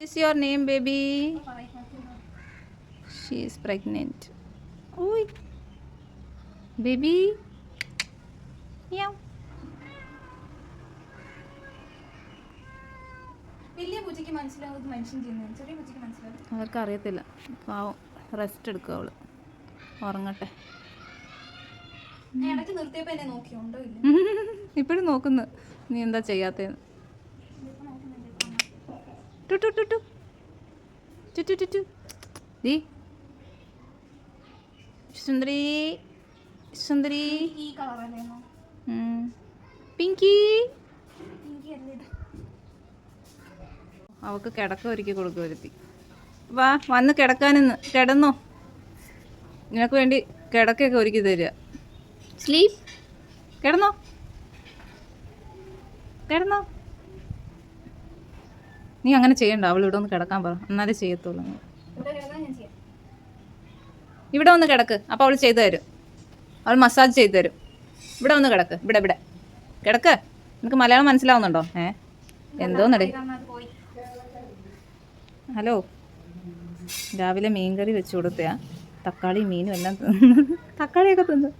What is your name, baby? She is pregnant. Oi, baby. Meow. വലിയ പൂച്ചയ്ക്ക് മനസ്സിലാവും മനുഷ്യൻ ചെയ്യുന്നത്, ചെറിയ പൂച്ചയ്ക്ക് മനസ്സിലാവും. അവർക്ക് അറിയത്തില്ല. പാവം റെസ്റ്റ് എടുക്കുക അവള്, ഉറങ്ങട്ടെ. ഇടയ്ക്ക് നിർത്തിയപ്പോൾ എന്നെ നോക്കിയുണ്ടോ ഇല്ല. ഇപ്പോഴും നോക്കുന്നു നീ എന്താ ചെയ്യാത്തേന്ന്. സുന്ദരി സുന്ദരി ഈ കളറല്ലേന്നോ? പിങ്കി. എനിക്ക് അല്ലേ അവക്ക് കിടക്ക ഒരുക്കി കൊടുക്കുക വരുത്തി. വാ വന്ന് കിടക്കാനിന്ന് കിടന്നോ. നിനക്ക് വേണ്ടി കിടക്കൊക്കെ ഒരുക്കി തരിക. സ്ലീപ്പ്. കിടന്നോ കിടന്നോ. നീ അങ്ങനെ ചെയ്യണ്ട, അവൾ ഇവിടെ ഒന്ന് കിടക്കാൻ പറ, എന്നാലേ ചെയ്യത്തുള്ളൂ. ഇവിടെ കിടന്നാൽ ഞാൻ ചെയ്യാം. ഇവിടെ ഒന്ന് കിടക്ക്, അപ്പോൾ അവൾ ചെയ്തു തരും. അവൾ മസാജ് ചെയ്തു തരും. ഇവിടെ ഒന്ന് കിടക്ക്, ഇവിടെ ഇവിടെ കിടക്ക്. നിനക്ക് മലയാളം മനസ്സിലാവുന്നുണ്ടോ? എന്തോന്നടേ. അത് പോയി. ഹലോ, രാവിലെ മീൻകറി വെച്ച് കൊടുത്തയാ. തക്കാളി മീനും എല്ലാം തിന്ന്, തക്കാളിയൊക്കെ തിന്ന്.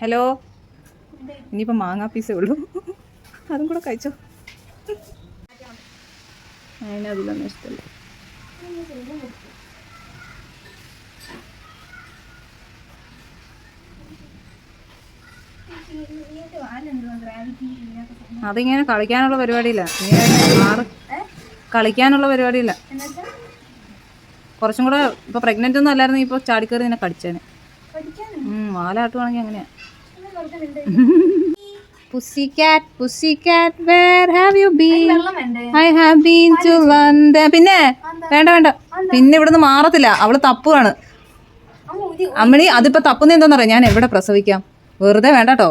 ഹലോ, ഇനിയിപ്പോൾ മാങ്ങാ പീസേ ഉള്ളൂ, അതും കൂടെ കഴിച്ചോ. അതിനതിലൊന്നും ഇഷ്ടമില്ല. അതിങ്ങനെ കളിക്കാനുള്ള പരിപാടിയില്ല. കളിക്കാനുള്ള പരിപാടിയില്ല. കുറച്ചും കൂടെ ഇപ്പൊ പ്രഗ്നന്റ് ഒന്നും അല്ലായിരുന്നു, ഇപ്പൊ ചാടിക്കറി നിന്നെ കടിച്ചേനെ. വാലാട്ടുവാണെങ്കിൽ അങ്ങനെയാ. Pussycat, pussycat, where have you been? I have been to London. പിന്നെ വേണ്ട, പിന്നെ ഇവിടുന്ന് മാറത്തില്ല. അവള് തപ്പുവാണ്. അമ്മണി അതിപ്പോ തപ്പുന്ന എന്താന്നറിയാം, ഞാൻ എവിടെ പ്രസവിക്കാം. വെറുതെ വേണ്ട കേട്ടോ.